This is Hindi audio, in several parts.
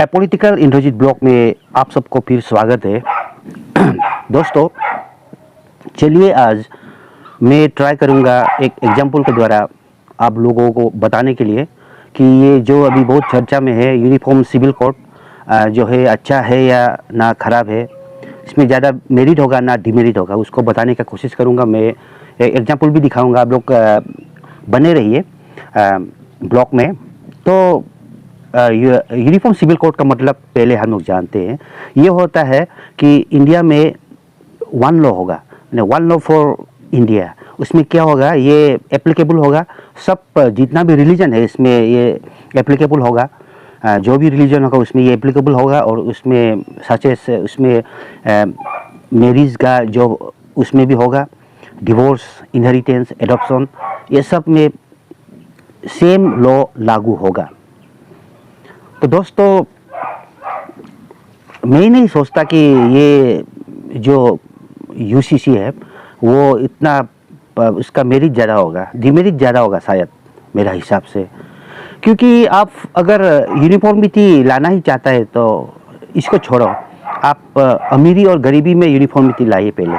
एपॉलिटिकल इंद्रजीत ब्लॉग में आप सबको फिर स्वागत है। दोस्तों, चलिए आज मैं ट्राई करूंगा एक एग्जांपल के द्वारा आप लोगों को बताने के लिए कि ये जो अभी बहुत चर्चा में है यूनिफॉर्म सिविल कोड जो है अच्छा है या ना ख़राब है, इसमें ज़्यादा मेरिट होगा ना डिमेरिट होगा, उसको बताने का कोशिश करूंगा। मैं एग्जांपल भी दिखाऊंगा, आप लोग बने रहिए ब्लॉग में। तो यूनिफॉर्म सिविल कोड का मतलब पहले हम लोग जानते हैं, ये होता है कि इंडिया में वन लॉ होगा, वन लॉ फॉर इंडिया। उसमें क्या होगा, ये एप्लीकेबल होगा सब, जितना भी रिलीजन है इसमें ये एप्लीकेबल होगा। जो भी रिलीजन होगा उसमें ये एप्लीकेबल होगा, और उसमें सचेस उसमें मैरिज का जो उसमें भी होगा, डिवोर्स, इनहेरिटेंस, एडॉप्शन, ये सब में सेम लॉ लागू होगा। तो दोस्तों, मैं नहीं सोचता कि ये जो यूसीसी है वो इतना उसका मेरिट ज़्यादा होगा, डिमेरिट ज़्यादा होगा शायद मेरा हिसाब से। क्योंकि आप अगर यूनिफॉर्मिटी लाना ही चाहता है तो इसको छोड़ो, आप अमीरी और गरीबी में यूनिफॉर्मिटी लाइए पहले,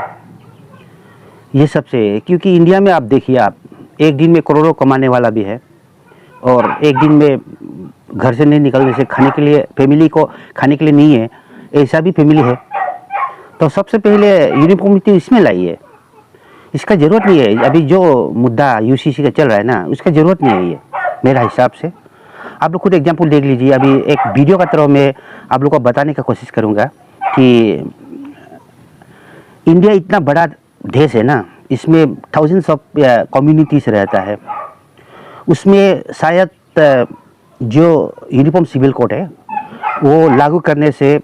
ये सबसे। क्योंकि इंडिया में आप देखिए, आप एक दिन में करोड़ों कमाने वाला भी है, और एक दिन में घर से नहीं निकलने से खाने के लिए, फैमिली को खाने के लिए नहीं है, ऐसा भी फैमिली है। तो सबसे पहले यूनिफॉर्मिटी इसमें लाइए, इसका ज़रूरत नहीं है। अभी जो मुद्दा यूसीसी का चल रहा है ना, उसका ज़रूरत नहीं है ये मेरा हिसाब से। आप लोग खुद एग्जांपल देख लीजिए। अभी एक वीडियो का तरह मैं आप लोग को बताने का कोशिश करूँगा कि इंडिया इतना बड़ा देश है ना, इसमें थाउजेंड्स ऑफ कम्युनिटीज़ रहता है। उसमें शायद जो यूनिफॉर्म सिविल कोड है वो लागू करने से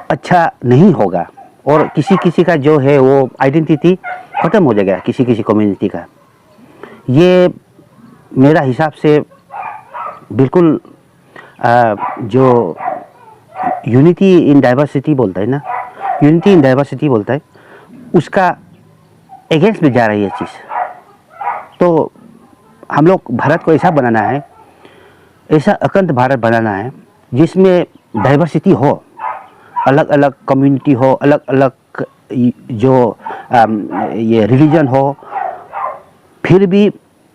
अच्छा नहीं होगा, और किसी किसी का जो है वो आइडेंटिटी ख़त्म हो जाएगा, किसी किसी कम्युनिटी का। ये मेरा हिसाब से बिल्कुल जो यूनिटी इन डाइवर्सिटी बोलता है ना, यूनिटी इन डाइवर्सिटी बोलता है, उसका अगेंस्ट में जा रही है चीज़। तो हम लोग भारत को ऐसा बनाना है, ऐसा अखंड भारत बनाना है जिसमें डाइवर्सिटी हो, अलग अलग कम्युनिटी हो, अलग अलग जो ये रिलीजन हो, फिर भी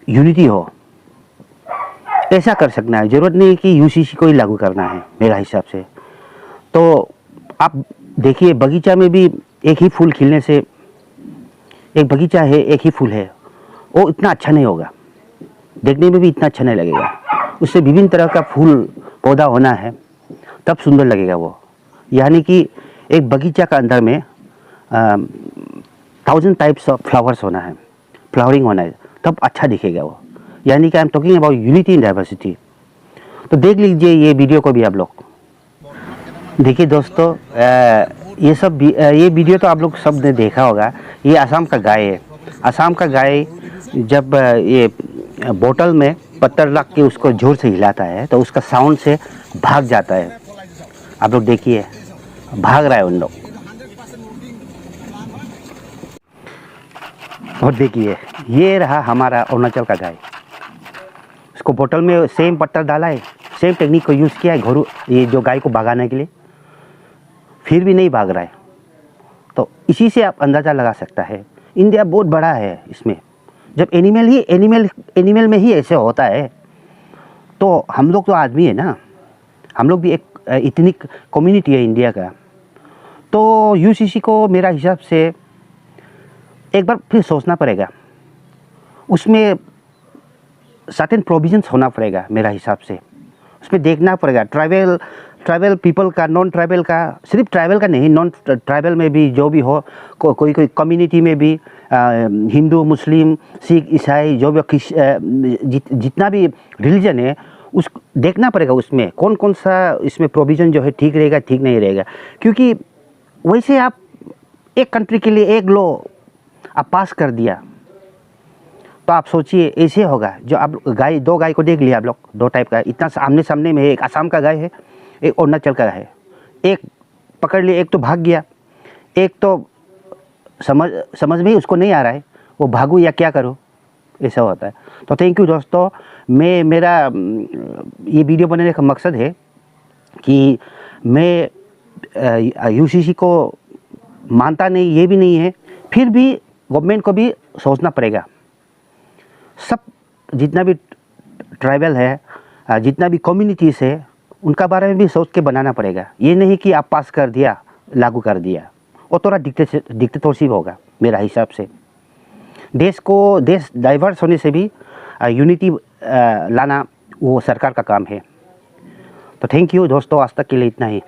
यूनिटी हो। ऐसा कर सकना है, ज़रूरत नहीं कि यूसीसी को ही लागू करना है मेरा हिसाब से। तो आप देखिए, बगीचा में भी एक ही फूल खिलने से, एक बगीचा है एक ही फूल है, वो इतना अच्छा नहीं होगा, देखने में भी इतना अच्छा नहीं लगेगा। उससे विभिन्न तरह का फूल पौधा होना है, तब सुंदर लगेगा वो। यानी कि एक बगीचा का अंदर में 1000 टाइप्स ऑफ फ्लावर्स होना है, फ्लावरिंग होना है, तब अच्छा दिखेगा वो। यानी कि I am talking about unity in diversity. तो देख लीजिए ये वीडियो को भी आप लोग देखिए। दोस्तों, ये वीडियो तो आप लोग सब ने देखा होगा। ये असम का गाय है। असम का गाय जब ये बोतल में पत्थर रख के उसको जोर से हिलाता है तो उसका साउंड से भाग जाता है। आप लोग देखिए, भाग रहा है उन लोग। और देखिए, ये रहा हमारा अरुणाचल का गाय। उसको बोतल में सेम पत्थर डाला है, सेम टेक्निक को यूज़ किया है घोड़ू, ये जो गाय को भगाने के लिए, फिर भी नहीं भाग रहा है। तो इसी से आप अंदाज़ा लगा सकता है इंडिया बहुत बड़ा है। इसमें जब एनिमल में ही ऐसे होता है, तो हम लोग तो आदमी है ना, हम लोग भी एक इतनी कम्युनिटी है इंडिया का। तो यूसीसी को मेरा हिसाब से एक बार फिर सोचना पड़ेगा, उसमें सर्टेन प्रोविजंस होना पड़ेगा मेरा हिसाब से। उसमें देखना पड़ेगा ट्राइबल पीपल का, नॉन ट्राइबल का, सिर्फ ट्राइबल का नहीं, नॉन ट्राइबल में भी जो भी हो, कोई कम्युनिटी में भी, हिंदू, मुस्लिम, सिख, ईसाई, जो भी जितना भी रिलीजन है, उस देखना पड़ेगा उसमें कौन कौन सा इसमें प्रोविज़न जो है ठीक रहेगा, ठीक नहीं रहेगा। क्योंकि वैसे आप एक कंट्री के लिए एक लॉ आप पास कर दिया, तो आप सोचिए ऐसे होगा। जो आप दो गाय को देख लिया आप लोग, दो टाइप का, इतना आमने सामने में है। एक असम का गाय है, एक अरुणाचल का है। एक पकड़ लिया, एक तो भाग गया, एक तो समझ में ही उसको नहीं आ रहा है, वो भागू या क्या करूँ, ऐसा होता है। तो थैंक यू दोस्तों। मेरा ये वीडियो बनाने का मकसद है कि मैं यूसीसी को मानता नहीं, ये भी नहीं है, फिर भी गवर्नमेंट को भी सोचना पड़ेगा। सब जितना भी ट्राइबल है, जितना भी कम्युनिटीज़ है, उनका बारे में भी सोच के बनाना पड़ेगा। ये नहीं कि आप पास कर दिया, लागू कर दिया, वो थोड़ा डिक्टेटरशिप होगा मेरा हिसाब से। देश डाइवर्स होने से भी यूनिटी लाना वो सरकार का काम है। तो थैंक यू दोस्तों, आज तक के लिए इतना ही।